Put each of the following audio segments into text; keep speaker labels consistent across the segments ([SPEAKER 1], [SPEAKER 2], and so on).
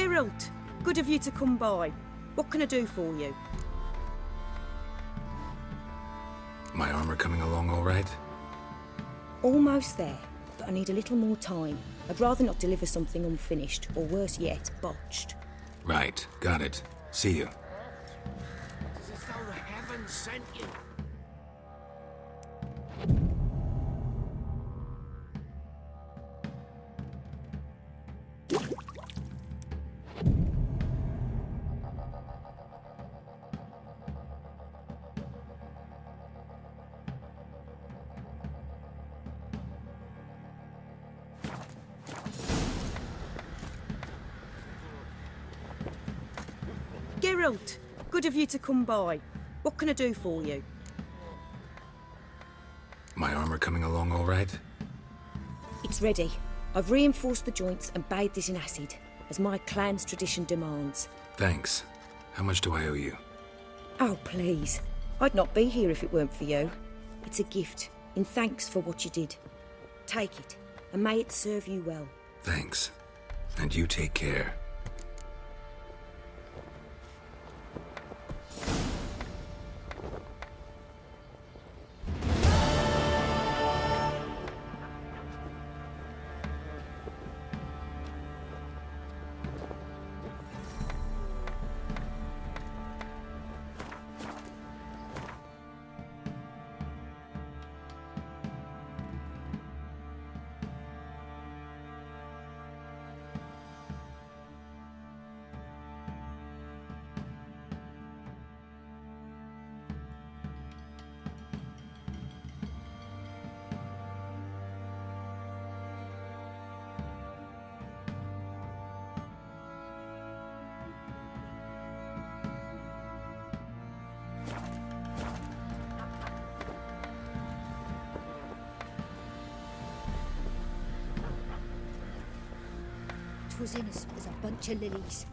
[SPEAKER 1] Geralt, good of you to come by. What can I do for you?
[SPEAKER 2] My armor coming along all right?
[SPEAKER 1] Almost there, but I need a little more time. I'd rather not deliver something unfinished, or worse yet, botched.
[SPEAKER 2] Right, got it. See you.
[SPEAKER 3] It's as though the heavens sent you.
[SPEAKER 1] Geralt, good of you to come by. What can I do for you?
[SPEAKER 2] My armor coming along all right?
[SPEAKER 1] It's ready. I've reinforced the joints and bathed it in acid, as my clan's tradition demands.
[SPEAKER 2] Thanks. How much do I owe you?
[SPEAKER 1] Oh, please. I'd not be here if it weren't for you. It's a gift, in thanks for what you did. Take it, and may it serve you well.
[SPEAKER 2] Thanks. And you take care.
[SPEAKER 4] Was in as a bunch of lilies.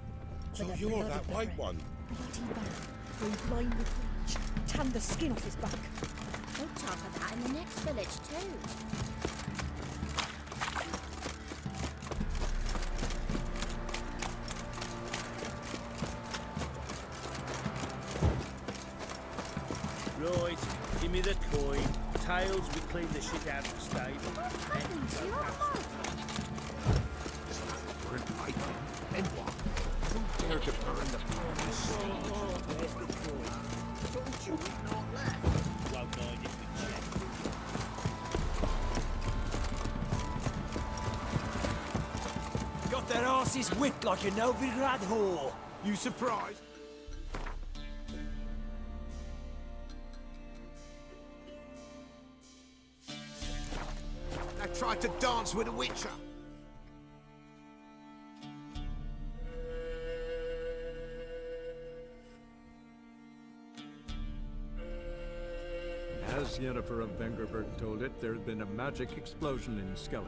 [SPEAKER 3] So you're that white one?
[SPEAKER 4] Bleeding back, going blind with rage, tanned the skin off his back.
[SPEAKER 5] They'll talk of that in the next village too.
[SPEAKER 6] Right, give me the coin. Tails, we clean the shit out of the stable.
[SPEAKER 5] What happened to your mouth?
[SPEAKER 3] And what? Who dare to burn the promise?
[SPEAKER 6] Where's the coin?
[SPEAKER 3] Don't you eat not left?
[SPEAKER 6] Won't mind if we check.
[SPEAKER 3] Got their asses whipped like a Novigrad whore. You surprised? They tried to dance with a witcher.
[SPEAKER 7] As Yennefer of Vengerberg told it, there had been a magic explosion in Skellige.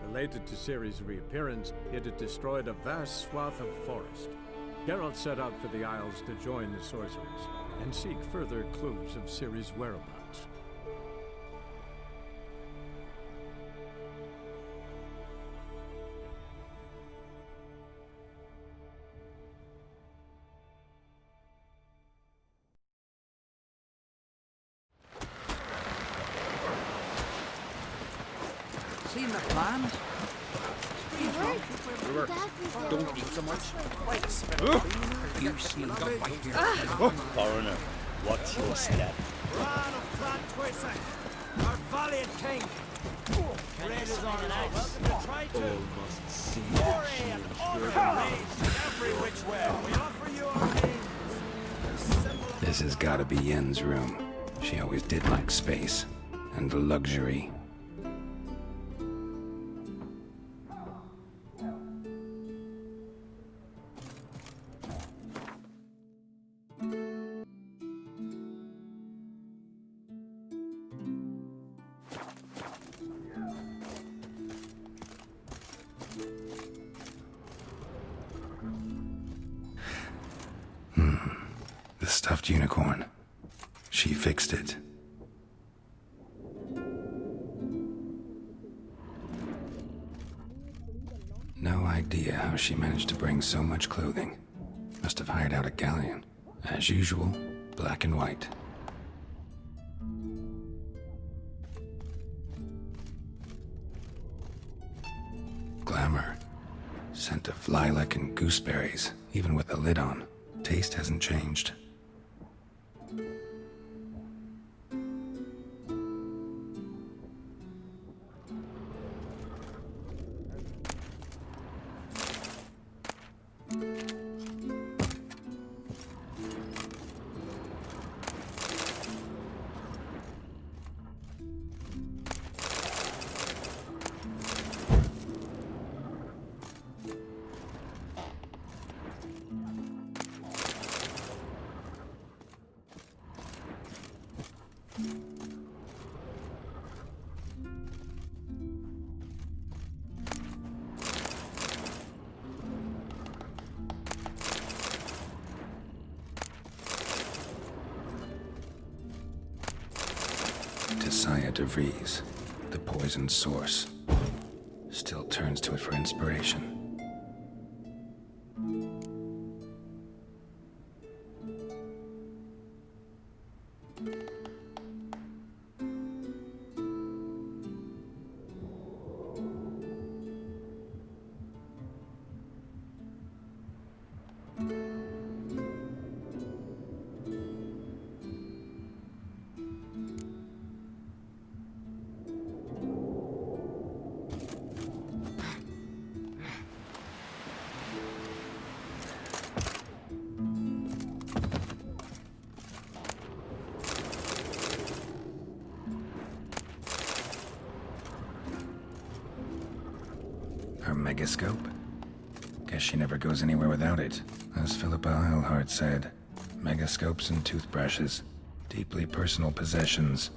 [SPEAKER 7] Related to Ciri's reappearance, it had destroyed a vast swath of forest. Geralt set out for the Isles to join the sorcerers, and seek further clues of Ciri's whereabouts.
[SPEAKER 8] Seen the plans?
[SPEAKER 3] Don't eat so much.
[SPEAKER 8] You seen got right here.
[SPEAKER 6] Foreigner, watch your step.
[SPEAKER 3] Ran of Clan Twisting, our valiant king. Raiders on an axe. Welcome to try to.
[SPEAKER 8] Must see
[SPEAKER 3] Glory and honor raged every which way. We offer you our names.
[SPEAKER 2] This has gotta be Yen's room. She always did like space. And luxury. The stuffed unicorn. She fixed it. No idea how she managed to bring so much clothing. Must have hired out a galleon. As usual, black and white. Glamour. Scent of lilac and gooseberries, even with the lid on. Taste hasn't changed. Saya DeVries, the poisoned source, still turns to it for inspiration. Her megascope? Guess she never goes anywhere without it. As Philippa Eilhart said, megascopes and toothbrushes, deeply personal possessions.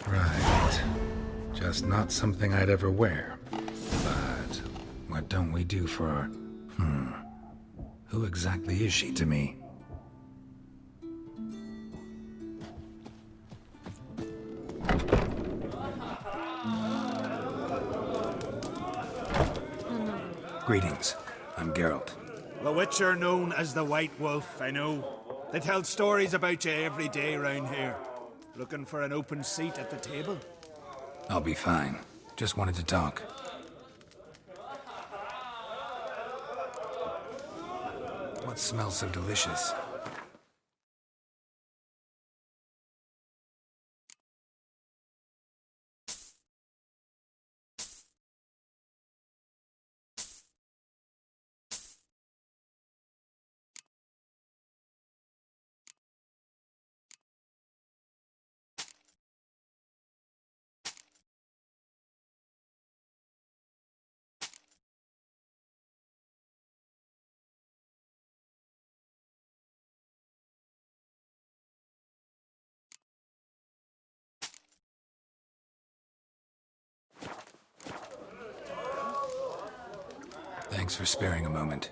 [SPEAKER 2] Right. Just not something I'd ever wear. But what don't we do for our... Who exactly is she to me? Greetings. I'm Geralt.
[SPEAKER 3] The Witcher known as the White Wolf, I know. They tell stories about you every day round here. Looking for an open seat at the table?
[SPEAKER 2] I'll be fine. Just wanted to talk. What smells so delicious? Thanks for sparing a moment.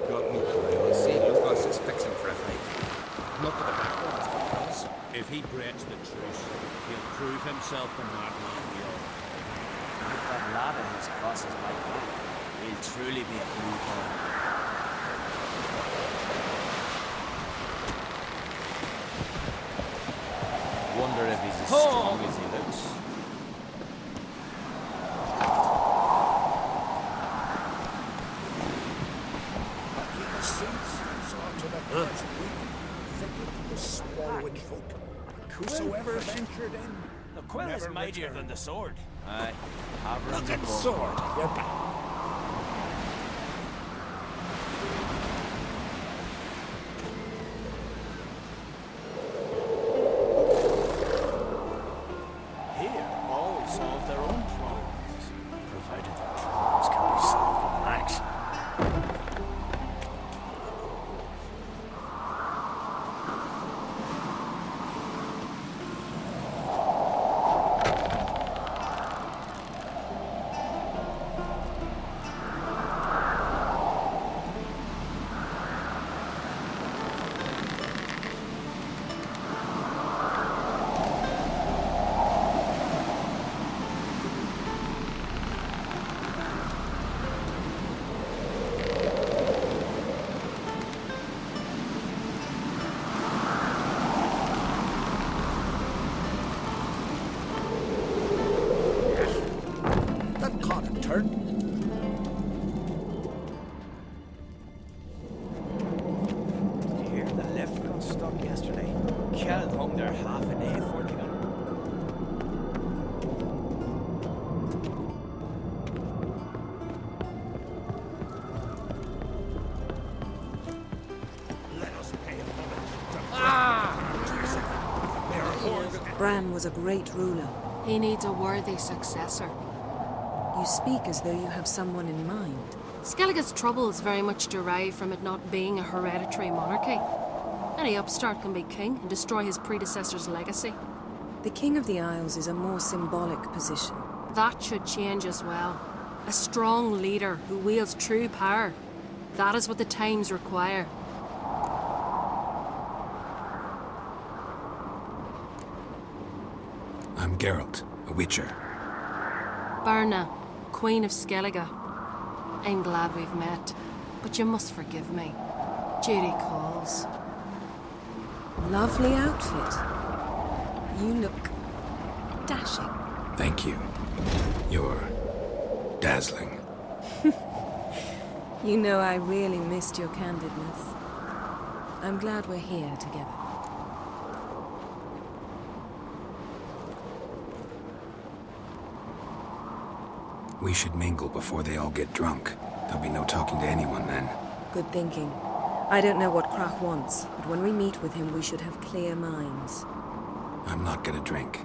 [SPEAKER 8] Got me. I see Lucas is fixing for a fight. Not with the backwards, because
[SPEAKER 6] If he breaks the truce, he'll prove himself in that land beyond.
[SPEAKER 9] If that lad and his crosses like that, he'll truly be a blue ball. Wonder if he's as strong as he looks.
[SPEAKER 3] Swallowing folk. Whosoever ventured in.
[SPEAKER 9] The quill is
[SPEAKER 3] Never
[SPEAKER 9] mightier
[SPEAKER 3] return.
[SPEAKER 9] than the sword. Aye. Have her in
[SPEAKER 3] Look
[SPEAKER 9] the
[SPEAKER 3] at
[SPEAKER 9] book.
[SPEAKER 3] sword. We're back.
[SPEAKER 9] Here, all solve their own problems, provided their problems can be solved with an axe.
[SPEAKER 3] That caught a turn.
[SPEAKER 9] Here, the lift got stuck yesterday. Kell hung there half a day working on it.
[SPEAKER 3] Let us pay homage to
[SPEAKER 1] Bran was a great ruler.
[SPEAKER 10] He needs a worthy successor.
[SPEAKER 1] You speak as though you have someone in mind.
[SPEAKER 10] Skellige's troubles very much derive from it not being a hereditary monarchy. Any upstart can be king and destroy his predecessor's legacy.
[SPEAKER 1] The King of the Isles is a more symbolic position.
[SPEAKER 10] That should change as well. A strong leader who wields true power. That is what the times require.
[SPEAKER 2] I'm Geralt, a witcher.
[SPEAKER 10] Berna, Queen of Skellige. I'm glad we've met, but you must forgive me. Duty calls.
[SPEAKER 1] Lovely outfit. You look dashing.
[SPEAKER 2] Thank you. You're dazzling.
[SPEAKER 1] You know, I really missed your candidness. I'm glad we're here together.
[SPEAKER 2] We should mingle before they all get drunk. There'll be no talking to anyone then.
[SPEAKER 1] Good thinking. I don't know what Krach wants, but when we meet with him, we should have clear minds.
[SPEAKER 2] I'm not gonna drink.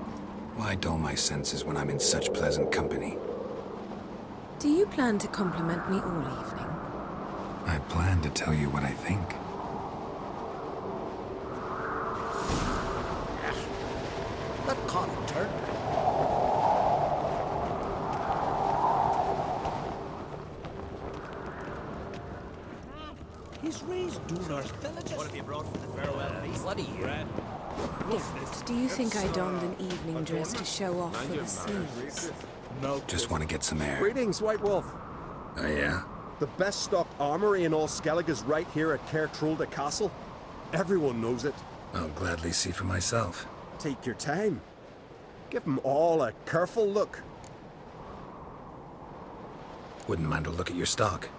[SPEAKER 2] Why dull my senses when I'm in such pleasant company?
[SPEAKER 1] Do you plan to compliment me all evening?
[SPEAKER 2] I plan to tell you what I think.
[SPEAKER 3] that caught a turn. He's raised Dunar's villages.
[SPEAKER 9] What have you brought for the farewell feast?
[SPEAKER 8] bloody
[SPEAKER 9] bread.
[SPEAKER 1] Geralt, do you think I donned an evening dress to show off for the seas?
[SPEAKER 2] Just want to get some air.
[SPEAKER 11] Greetings, White Wolf.
[SPEAKER 2] Oh yeah?
[SPEAKER 11] The best stocked armory in all Skellige is right here at Caer Trolde Castle. Everyone knows it.
[SPEAKER 2] I'll gladly see for myself.
[SPEAKER 11] Take your time. Give them all a careful look.
[SPEAKER 2] Wouldn't mind a look at your stock.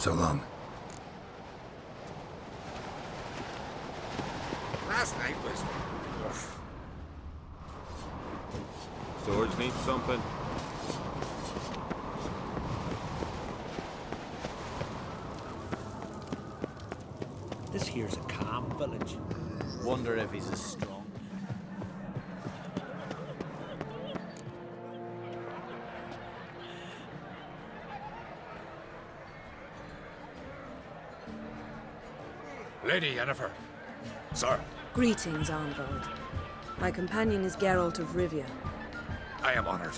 [SPEAKER 2] So long.
[SPEAKER 8] Last night was... Oof.
[SPEAKER 6] Swords need something.
[SPEAKER 9] This here's a calm village. Wonder if he's as strong.
[SPEAKER 8] Lady Yennefer. Sir,
[SPEAKER 10] Greetings, Armvald. My companion is Geralt of Rivia.
[SPEAKER 8] I am honored.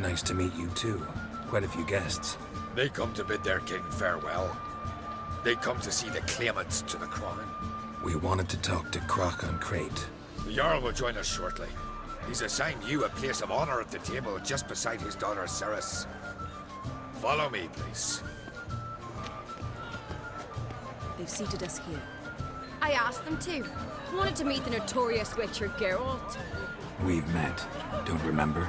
[SPEAKER 2] Nice to meet you too. Quite a few guests.
[SPEAKER 8] They come to bid their king farewell. They come to see the claimants to the crown.
[SPEAKER 2] We wanted to talk to Croc on Crate.
[SPEAKER 8] The Jarl will join us shortly. He's assigned you a place of honor at the table just beside his daughter Ceres. Follow me, please.
[SPEAKER 10] They've seated us here.
[SPEAKER 5] I asked them to. Wanted to meet the notorious witcher Geralt.
[SPEAKER 2] We've met. Don't remember?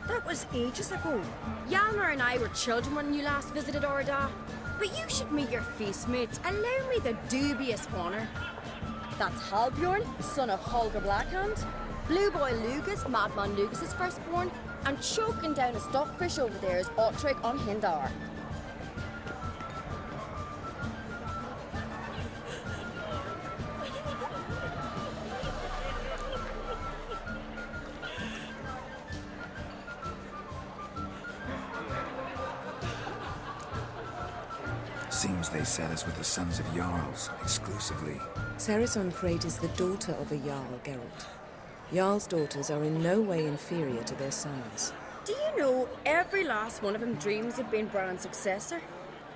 [SPEAKER 4] That was ages ago.
[SPEAKER 5] Hjalmar and I were children when you last visited Orda. But you should meet your feast mates. Allow me the dubious honor. That's Halbjorn, son of Holger Blackhand. Blue Boy Lugas, Madman Lugas' firstborn. And choking down a stockfish over there is Otric on Hindar.
[SPEAKER 2] Seems they set us with the sons of Jarls, exclusively.
[SPEAKER 10] Ceres on Crate is the daughter of a Jarl, Geralt. Jarl's daughters are in no way inferior to their sons.
[SPEAKER 5] Do you know every last one of them dreams of being Bran's successor?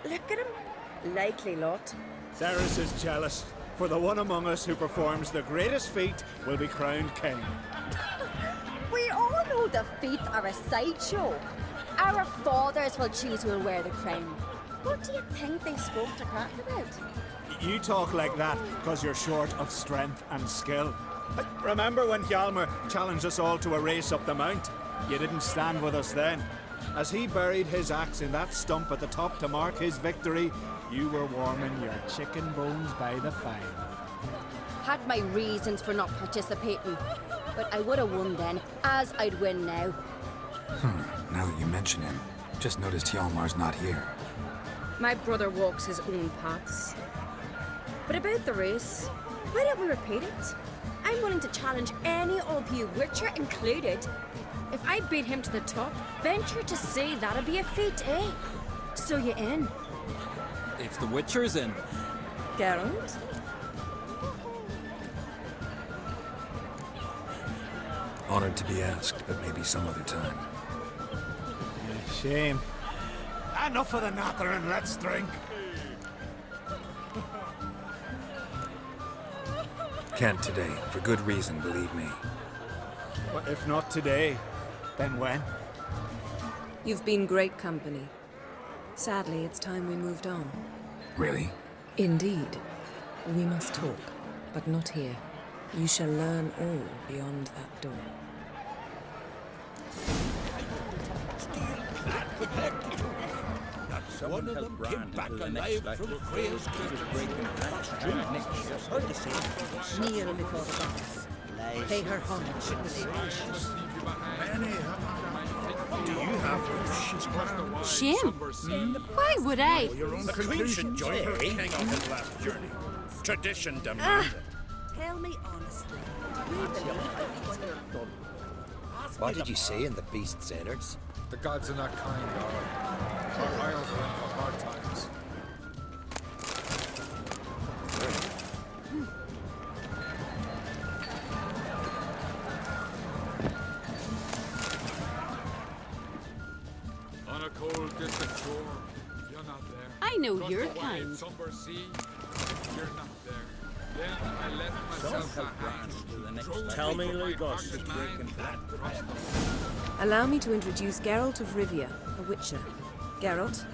[SPEAKER 5] Look at him. Likely lot.
[SPEAKER 3] Ceres is jealous, for the one among us who performs the greatest feat will be crowned king.
[SPEAKER 5] We all know the feats are a sideshow. Our fathers will choose who will wear the crown. What do you think they spoke to Crack about?
[SPEAKER 3] You talk like that because you're short of strength and skill. Remember when Hjalmar challenged us all to a race up the mount? You didn't stand with us then. As he buried his axe in that stump at the top to mark his victory, you were warming your chicken bones by the fire.
[SPEAKER 5] Had my reasons for not participating, but I would have won then, as I'd win now.
[SPEAKER 2] Now that you mention him, just noticed Hjalmar's not here.
[SPEAKER 5] My brother walks his own paths. But about the race, why don't we repeat it? I'm willing to challenge any of you, Witcher included. If I beat him to the top, venture to say that'll be a feat, eh? So you in?
[SPEAKER 9] If the Witcher's in.
[SPEAKER 10] Geralt?
[SPEAKER 2] Honored to be asked, but maybe some other time.
[SPEAKER 3] Shame. Enough of the nattering, let's drink.
[SPEAKER 2] Can't today, for good reason, believe me.
[SPEAKER 3] But if not today, then when?
[SPEAKER 10] You've been great company. Sadly, it's time we moved on.
[SPEAKER 2] Really?
[SPEAKER 10] Indeed. We must talk, but not here. You shall learn all beyond that door.
[SPEAKER 9] One of them came back alive from Freya's
[SPEAKER 4] Kneel before the goddess. Pay her homage.
[SPEAKER 3] Do you have
[SPEAKER 10] Shame? Why would I?
[SPEAKER 3] your own
[SPEAKER 9] Queen should join her king on his last journey. Tradition demands it.
[SPEAKER 4] Tell me honestly, do you believe
[SPEAKER 12] What did you see in the beast's innards?
[SPEAKER 8] The gods are not kind, Jarl. Our isles are in for hard times.
[SPEAKER 6] On a cold, distant shore, you're not there.
[SPEAKER 10] I know
[SPEAKER 6] Across
[SPEAKER 10] your
[SPEAKER 6] the wide,
[SPEAKER 10] kind.
[SPEAKER 6] somber sea, you're not there. Then I left myself behind.
[SPEAKER 9] Tell me, Lugos.
[SPEAKER 10] Allow me to introduce Geralt of Rivia, a Witcher. Geralt,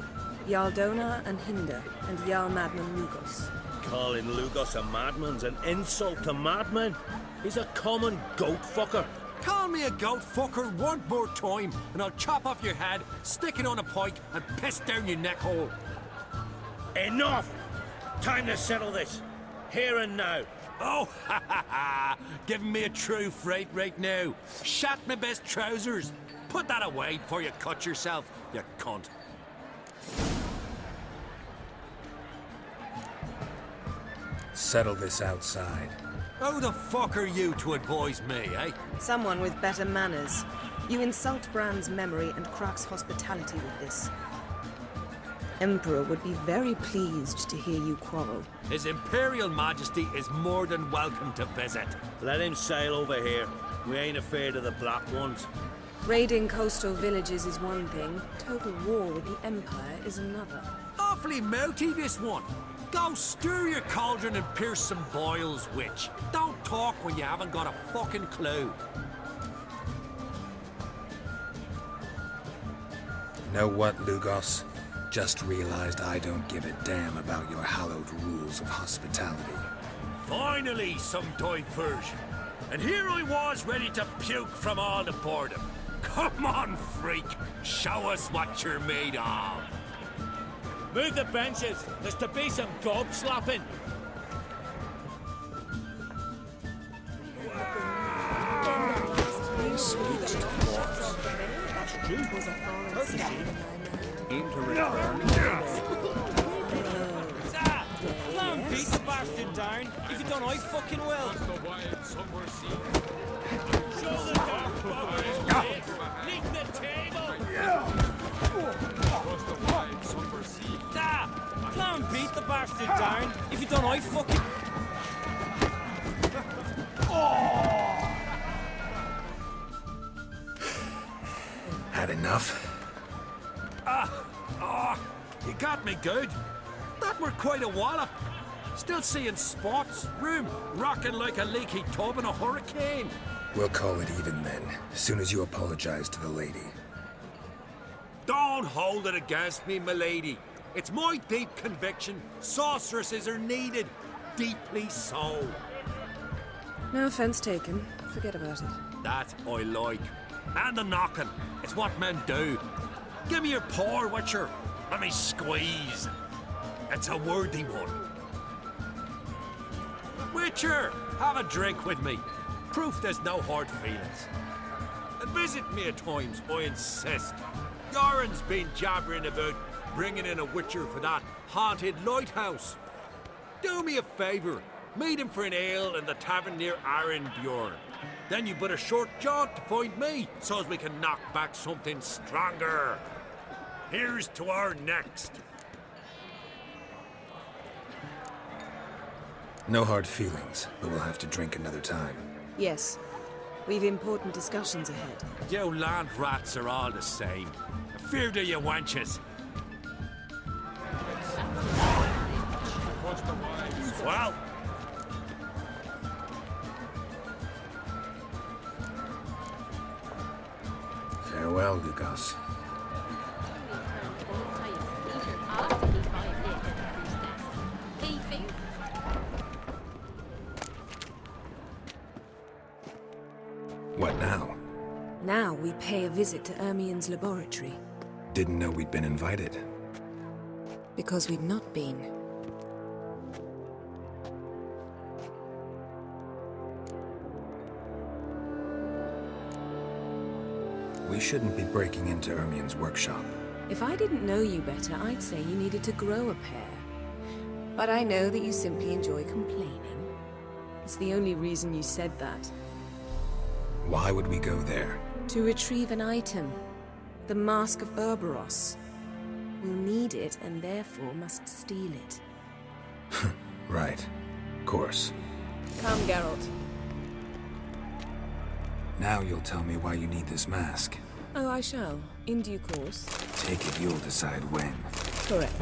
[SPEAKER 10] Jarl Donar and Hinder, and Jarl Madman Lugos.
[SPEAKER 9] Calling Lugos a madman's an insult to madmen. He's a common goat fucker.
[SPEAKER 13] Call me a goat fucker one more time, and I'll chop off your head, stick it on a pike, and piss down your neck hole.
[SPEAKER 9] Enough! Time to settle this. Here and now.
[SPEAKER 13] Oh, ha ha ha! Giving me a true fright right now. Shat my best trousers. Put that away before you cut yourself, you cunt.
[SPEAKER 2] Settle this outside.
[SPEAKER 13] Who the fuck are you to advise me, eh?
[SPEAKER 4] Someone with better manners. You insult Bran's memory and Crach's hospitality with this. Emperor would be very pleased to hear you quarrel.
[SPEAKER 13] His Imperial Majesty is more than welcome to visit.
[SPEAKER 9] Let him sail over here. We ain't afraid of the Black Ones.
[SPEAKER 4] Raiding coastal villages is one thing. Total war with the Empire is another.
[SPEAKER 13] Awfully mouthy, this one. Go stir your cauldron and pierce some boils, witch. Don't talk when you haven't got a fucking clue.
[SPEAKER 2] Know what, Lugos? Just realized I don't give a damn about your hallowed rules of hospitality.
[SPEAKER 13] Finally, some diversion. And here I was ready to puke from all the boredom. Come on, freak. Show us what you're made of.
[SPEAKER 9] Move the benches. There's to be some gob slapping.
[SPEAKER 14] Clown beat the bastard down. If you don't, I fucking will.
[SPEAKER 9] Show the dark boys. Leave the table.
[SPEAKER 14] Clown beat the bastard down. If you don't, I fucking.
[SPEAKER 2] Had enough?
[SPEAKER 13] You got me good. That were quite a wallop. Still seeing spots, room rocking like a leaky tub in a hurricane.
[SPEAKER 2] We'll call it even then, as soon as you apologize to the lady.
[SPEAKER 13] Don't hold it against me, milady. It's my deep conviction sorceresses are needed. Deeply so.
[SPEAKER 4] No offense taken. Forget about it.
[SPEAKER 13] That I like. And the knocking. It's what men do. Give me your paw, Witcher. Let me squeeze. It's a worthy one. Witcher, have a drink with me. Proof there's no hard feelings. And visit me at times, I insist. Yoren's been jabbering about bringing in a Witcher for that haunted lighthouse. Do me a favour. Meet him for an ale in the tavern near Arenbjorn. Then you but a short jaunt to find me, so's we can knock back something stronger. Here's to our next.
[SPEAKER 2] No hard feelings, but we'll have to drink another time.
[SPEAKER 4] Yes. We've important discussions ahead.
[SPEAKER 13] You land rats are all the same. Fear to you wenches. Well.
[SPEAKER 2] Farewell, Lugos. What now?
[SPEAKER 4] Now we pay a visit to Ermien's laboratory.
[SPEAKER 2] Didn't know we'd been invited.
[SPEAKER 4] Because we've not been.
[SPEAKER 2] We shouldn't be breaking into Ermien's workshop.
[SPEAKER 4] If I didn't know you better, I'd say you needed to grow a pair. But I know that you simply enjoy complaining. It's the only reason you said that.
[SPEAKER 2] Why would we go there?
[SPEAKER 4] To retrieve an item. The Mask of Ouroboros. We'll need it and therefore must steal it.
[SPEAKER 2] Right. Of course.
[SPEAKER 4] Come, Geralt.
[SPEAKER 2] Now you'll tell me why you need this mask.
[SPEAKER 4] Oh, I shall. In due course.
[SPEAKER 2] Take it you'll decide when.
[SPEAKER 4] Correct.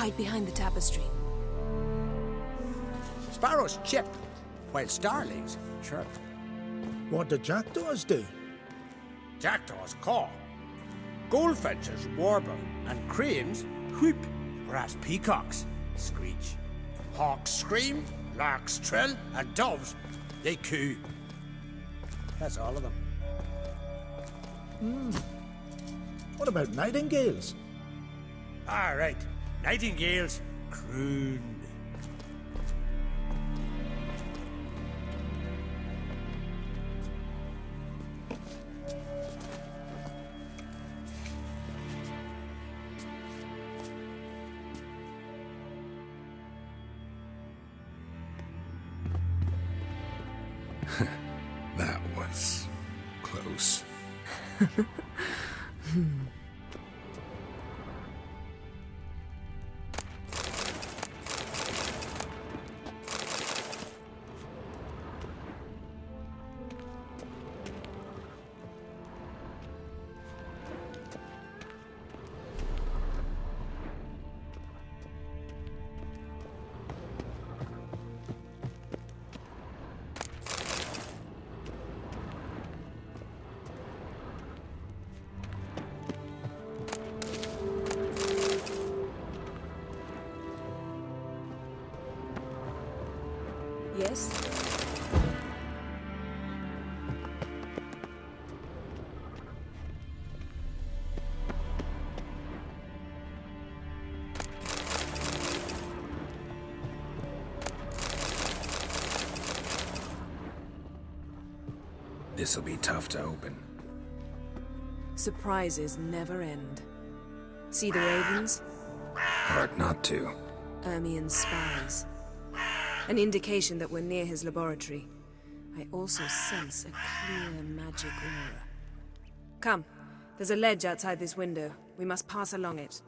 [SPEAKER 4] Hide behind the tapestry.
[SPEAKER 9] Sparrows chip, while starlings chirp.
[SPEAKER 14] What do jackdaws do?
[SPEAKER 9] Jackdaws caw. Goldfinches warble, and cranes whoop, whereas peacocks screech. Hawks scream, larks trill, and doves, they coo. That's all of them.
[SPEAKER 14] What about nightingales?
[SPEAKER 9] All right, nightingales croon.
[SPEAKER 2] That was close.
[SPEAKER 4] Yes?
[SPEAKER 2] This'll be tough to open.
[SPEAKER 4] Surprises never end. See the ravens?
[SPEAKER 2] Hard not to.
[SPEAKER 4] Ermien's spies. An indication that we're near his laboratory. I also sense a clear magic aura. Come, there's a ledge outside this window. We must pass along it.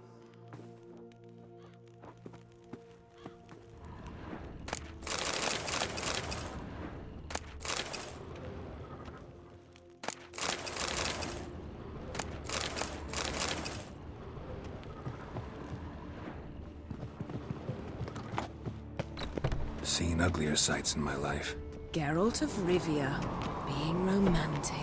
[SPEAKER 2] Seen uglier sights in my life.
[SPEAKER 4] Geralt of Rivia, being romantic.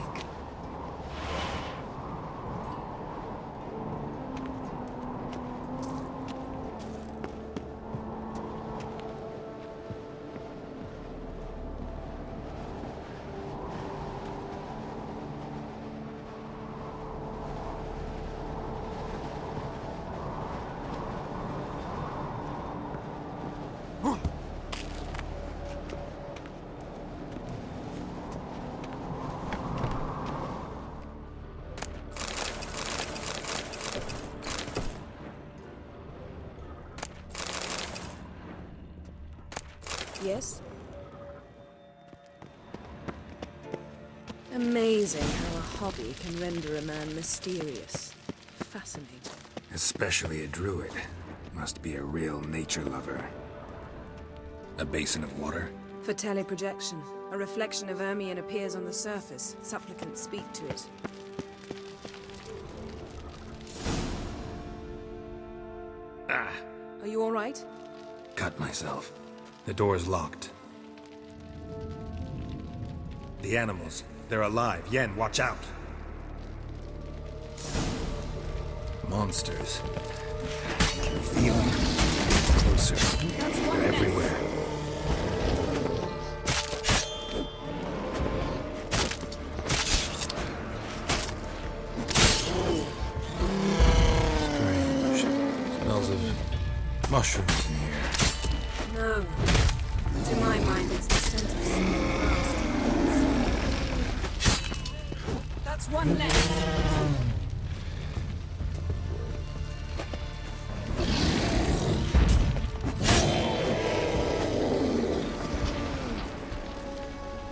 [SPEAKER 4] Yes? Amazing how a hobby can render a man mysterious. Fascinating.
[SPEAKER 2] Especially a druid. Must be a real nature lover. A basin of water?
[SPEAKER 4] For teleprojection, a reflection of Ermien appears on the surface. Supplicants speak to it.
[SPEAKER 2] Ah!
[SPEAKER 4] Are you all right?
[SPEAKER 2] Cut myself. The door's locked. The animals, they're alive. Yen, watch out! Monsters. Feel them. Closer. They're everywhere. Strange. Smells of mushrooms in here.
[SPEAKER 4] No. To my mind, it's the scent of small grass. That's one less.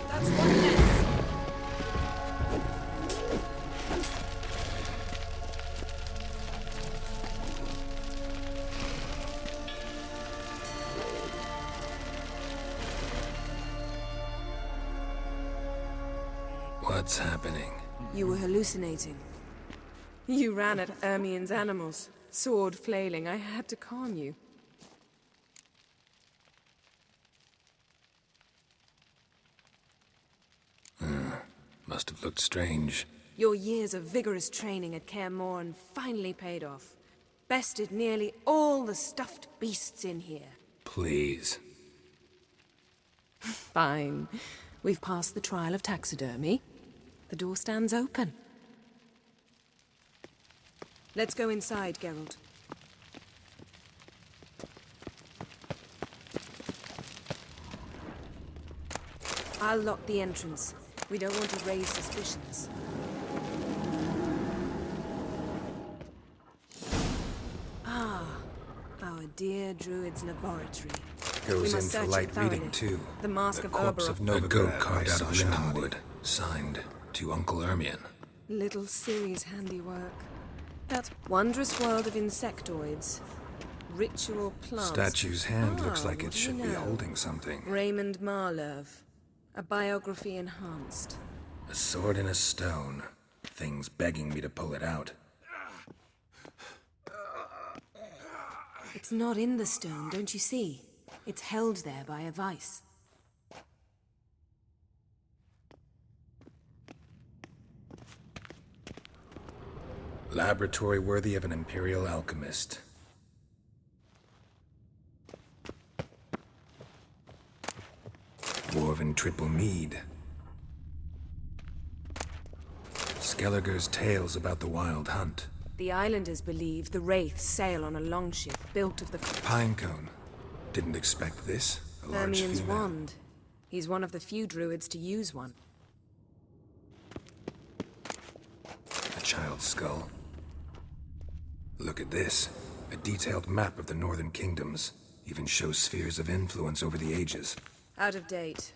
[SPEAKER 4] That's one less.
[SPEAKER 2] What's happening?
[SPEAKER 4] You were hallucinating. You ran at Ermien's animals, sword flailing. I had to calm you.
[SPEAKER 2] Must have looked strange.
[SPEAKER 4] Your years of vigorous training at Kaer Morhen finally paid off. Bested nearly all the stuffed beasts in here.
[SPEAKER 2] Please.
[SPEAKER 4] Fine. We've passed the trial of taxidermy. The door stands open. Let's go inside, Geralt. I'll lock the entrance. We don't want to raise suspicions. Ah, our dear druid's laboratory.
[SPEAKER 2] Goes in for light reading, too.
[SPEAKER 4] The mask
[SPEAKER 2] the
[SPEAKER 4] of
[SPEAKER 2] corpse of
[SPEAKER 4] Oberon.
[SPEAKER 2] Novigrad, a goat carved out of lindenwood, signed to Uncle Ermion.
[SPEAKER 4] Little Ciri's handiwork. That wondrous world of insectoids. Ritual plants.
[SPEAKER 2] Statue's hand looks like
[SPEAKER 4] what
[SPEAKER 2] it
[SPEAKER 4] do you
[SPEAKER 2] should be
[SPEAKER 4] know?
[SPEAKER 2] holding something.
[SPEAKER 4] Raymond Marlev. A biography enhanced.
[SPEAKER 2] A sword in a stone. Things begging me to pull it out.
[SPEAKER 4] It's not in the stone, don't you see? It's held there by a vice.
[SPEAKER 2] Laboratory worthy of an imperial alchemist. Dwarven triple mead. Skelliger's tales about the wild hunt.
[SPEAKER 4] The islanders believe the wraiths sail on a longship built of the...
[SPEAKER 2] Pinecone. Didn't expect this. A large
[SPEAKER 4] Hermion's
[SPEAKER 2] female.
[SPEAKER 4] wand. He's one of the few druids to use one.
[SPEAKER 2] A child's skull. Look at this. A detailed map of the northern kingdoms. Even shows spheres of influence over the ages.
[SPEAKER 4] Out of date.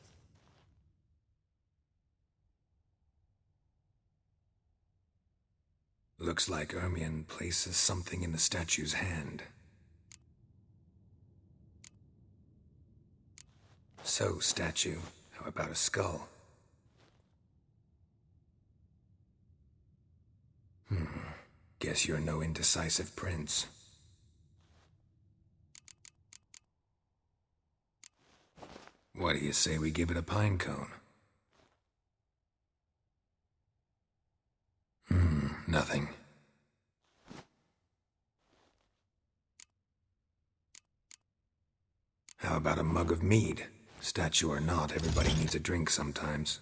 [SPEAKER 2] Looks like Ermion places something in the statue's hand. So, statue, how about a skull? Guess you're no indecisive prince. What do you say we give it a pine cone? Nothing. How about a mug of mead? Statue or not, everybody needs a drink sometimes.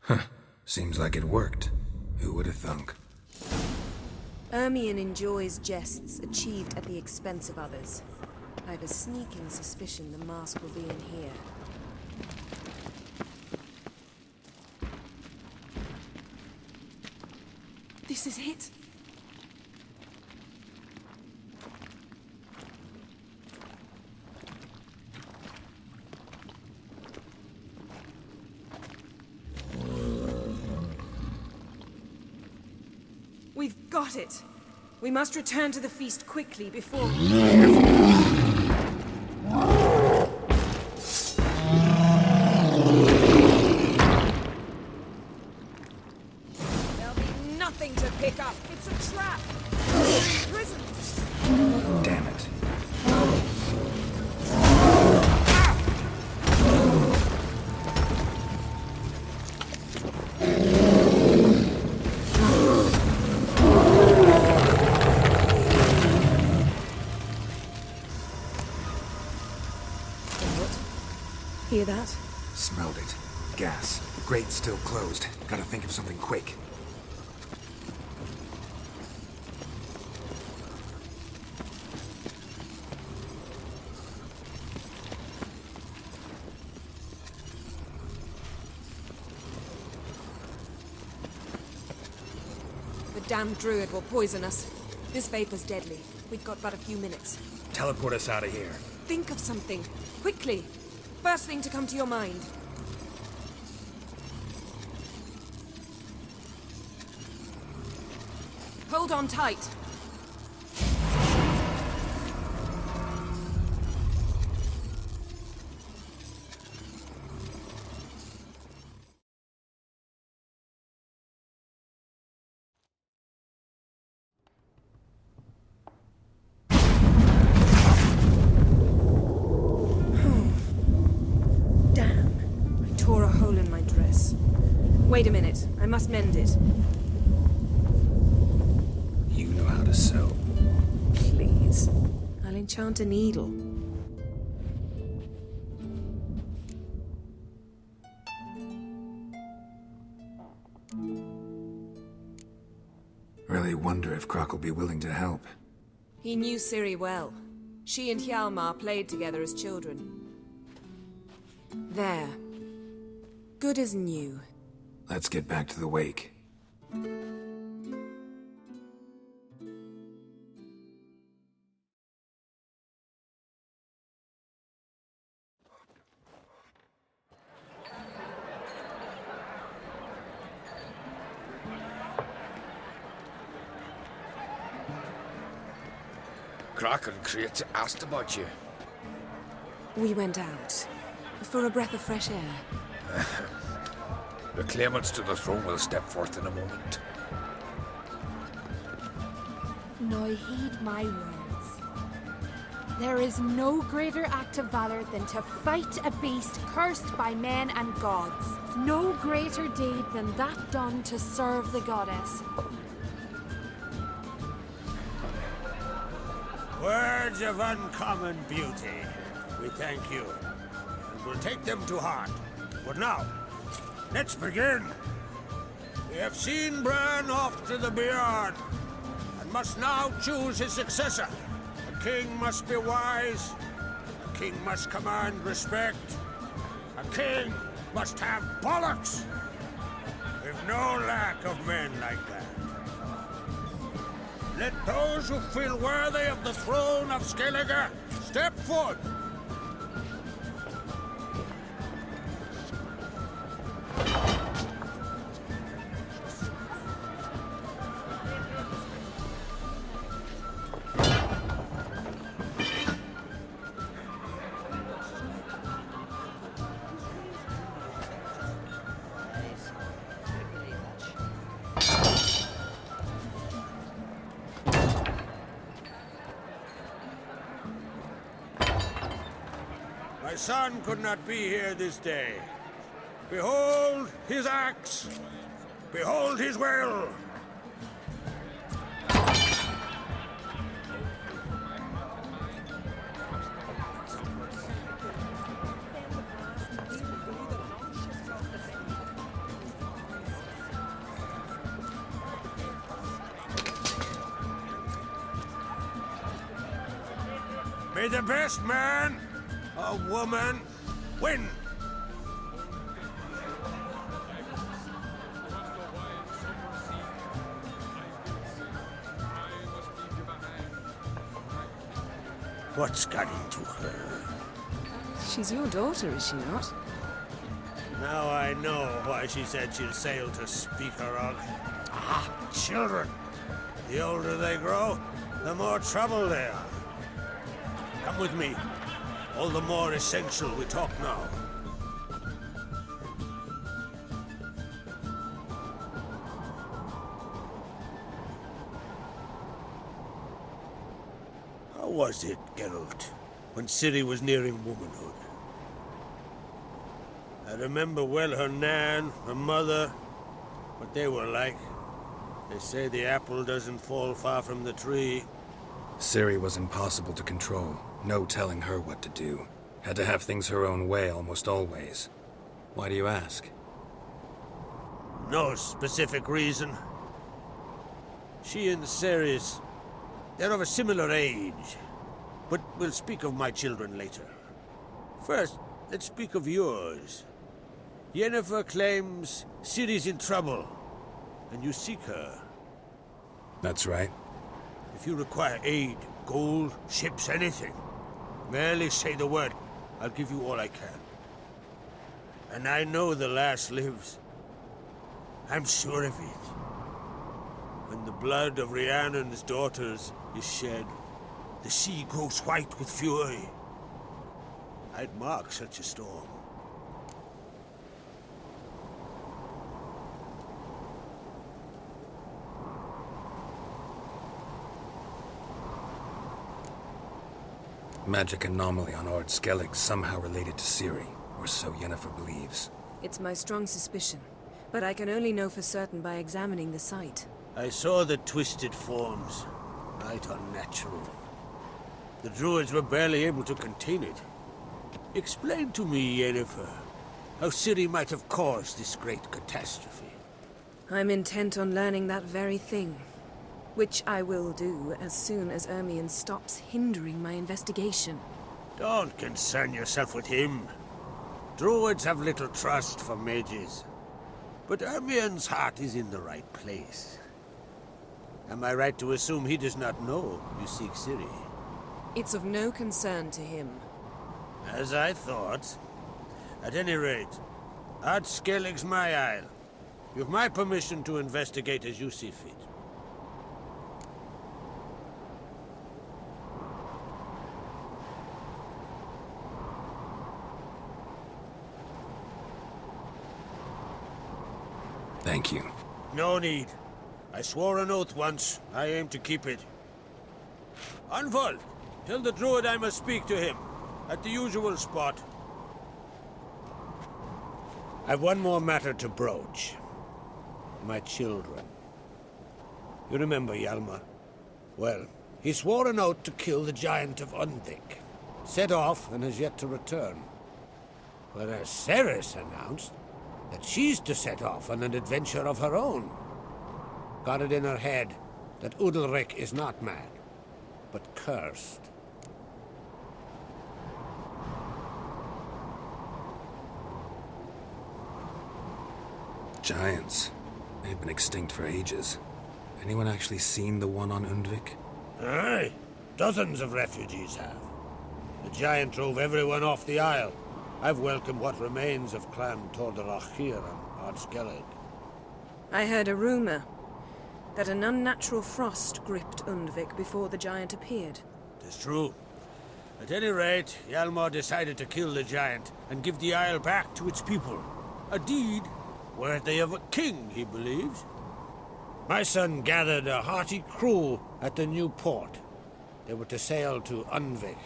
[SPEAKER 2] Huh. Seems like it worked. Who would have thunk?
[SPEAKER 4] Ermion enjoys jests achieved at the expense of others. I have a sneaking suspicion the mask will be in here. This is it. We've got it. We must return to the feast quickly before... There'll be nothing to pick up. It's a trap. Prison.
[SPEAKER 2] Damn it.
[SPEAKER 4] Hear that?
[SPEAKER 2] Smelled it. Gas. Grate still closed. Gotta think of something quick.
[SPEAKER 4] The damned druid will poison us. This vapor's deadly. We've got but a few minutes.
[SPEAKER 9] Teleport us out of here.
[SPEAKER 4] Think of something. Quickly. First thing to come to your mind. Hold on tight. Damn. I tore a hole in my dress. Wait a minute. I must mend it.
[SPEAKER 2] You know how to sew.
[SPEAKER 4] Please. I'll enchant a needle.
[SPEAKER 2] Really wonder if Croc will be willing to help.
[SPEAKER 4] He knew Ciri well. She and Hjalmar played together as children. There. Good as new.
[SPEAKER 2] Let's get back to the wake.
[SPEAKER 8] Croc and Crate asked about you.
[SPEAKER 4] We went out. For a breath of fresh air.
[SPEAKER 8] The claimants to the throne will step forth in a moment.
[SPEAKER 15] Now heed my words. There is no greater act of valor than to fight a beast cursed by men and gods. No greater deed than that done to serve the goddess.
[SPEAKER 9] Words of uncommon beauty. We thank you, and we'll take them to heart. But now, let's begin. We have seen Bran off to the Beyond, and must now choose his successor. A king must be wise. A king must command respect. A king must have bollocks. We've no lack of men like that. Let those who feel worthy of the throne of Skellige step forth. My son could not be here this day. Behold his axe. Behold his will. May the best man or woman win. What's got into her?
[SPEAKER 4] She's your daughter, is she not?
[SPEAKER 9] Now I know why she said she'll sail to Speakerog. Ah, children. The older they grow, the more trouble they are. Come with me. All the more essential we talk now. How was it, Geralt, when Ciri was nearing womanhood? I remember well her nan, her mother, what they were like. They say the apple doesn't fall far from the tree.
[SPEAKER 2] Ciri was impossible to control. No telling her what to do. Had to have things her own way almost always. Why do you ask?
[SPEAKER 9] No specific reason. She and Ceres, they're of a similar age. But we'll speak of my children later. First, let's speak of yours. Yennefer claims Ciri's in trouble, and you seek her.
[SPEAKER 2] That's right.
[SPEAKER 9] If you require aid, gold, ships, anything, merely say the word. I'll give you all I can. And I know the lass lives. I'm sure of it. When the blood of Rhiannon's daughters is shed, the sea grows white with fury. I'd mark such a storm.
[SPEAKER 2] Magic anomaly on Ord Skellig somehow related to Ciri, or so Yennefer believes.
[SPEAKER 4] It's my strong suspicion. But I can only know for certain by examining the site.
[SPEAKER 9] I saw the twisted forms. Right unnatural. The druids were barely able to contain it. Explain to me, Yennefer, how Ciri might have caused this great catastrophe.
[SPEAKER 4] I'm intent on learning that very thing. Which I will do as soon as Ermion stops hindering my investigation.
[SPEAKER 9] Don't concern yourself with him. Druids have little trust for mages. But Ermion's heart is in the right place. Am I right to assume he does not know you seek Ciri?
[SPEAKER 4] It's of no concern to him.
[SPEAKER 9] As I thought. At any rate, Ard Skellig's my isle. You've my permission to investigate as you see fit.
[SPEAKER 2] Thank you.
[SPEAKER 9] No need. I swore an oath once. I aim to keep it. Unfold! Tell the druid I must speak to him. At the usual spot. I've one more matter to broach. My children. You remember Hjalmar? Well, he swore an oath to kill the giant of Undvik. Set off and has yet to return. Whereas Ceres announced that she's to set off on an adventure of her own. Got it in her head that Udalric is not mad, but cursed.
[SPEAKER 2] Giants. They've been extinct for ages. Anyone actually seen the one on Undvik?
[SPEAKER 9] Aye. Dozens of refugees have. The giant drove everyone off the isle. I've welcomed what remains of Clan Tordarach here on Ard Skellig.
[SPEAKER 4] I heard a rumor that an unnatural frost gripped Undvik before the giant appeared.
[SPEAKER 9] It's true. At any rate, Hjalmar decided to kill the giant and give the isle back to its people. A deed worthy of a king, he believes. My son gathered a hearty crew at the new port. They were to sail to Undvik,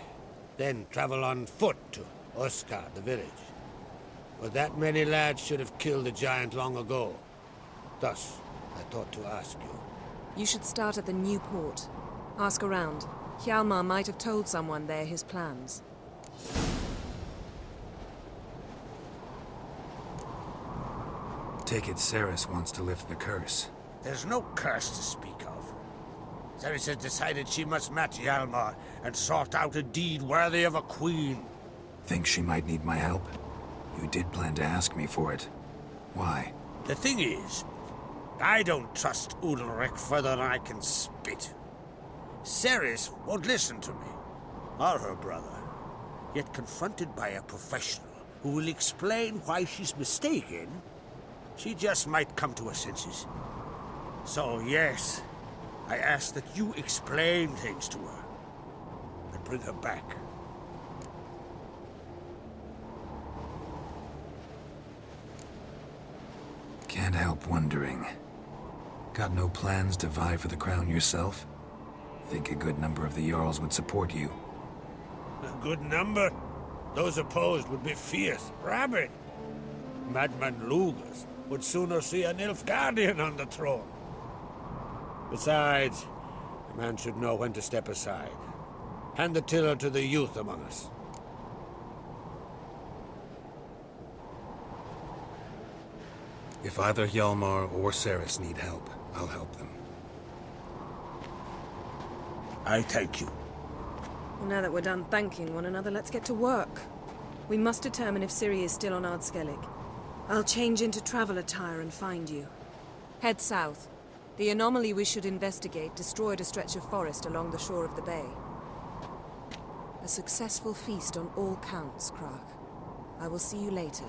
[SPEAKER 9] then travel on foot to Oskar, the village. But that many lads should have killed the giant long ago. Thus, I thought to ask you.
[SPEAKER 4] You should start at the new port. Ask around. Hjalmar might have told someone there his plans.
[SPEAKER 2] Take it Ceres wants to lift the curse.
[SPEAKER 9] There's no curse to speak of. Ceres has decided she must match Hjalmar and sort out a deed worthy of a queen.
[SPEAKER 2] Think she might need my help? You did plan to ask me for it. Why?
[SPEAKER 9] The thing is, I don't trust Udalric further than I can spit. Ceres won't listen to me, or her brother. Yet confronted by a professional who will explain why she's mistaken, she just might come to her senses. So yes, I ask that you explain things to her and bring her back.
[SPEAKER 2] Can't help wondering. Got no plans to vie for the crown yourself? Think a good number of the Jarls would support you.
[SPEAKER 9] A good number? Those opposed would be fierce, rabid. Madman Lugas would sooner see an Nilfgaardian on the throne. Besides, a man should know when to step aside. Hand the tiller to the youth among us.
[SPEAKER 2] If either Hjalmar or Ceres need help, I'll help them.
[SPEAKER 9] I thank you.
[SPEAKER 4] Well, now that we're done thanking one another, let's get to work. We must determine if Ciri is still on Ard Skellig. I'll change into travel attire and find you. Head south. The anomaly we should investigate destroyed a stretch of forest along the shore of the bay. A successful feast on all counts, Krach. I will see you later.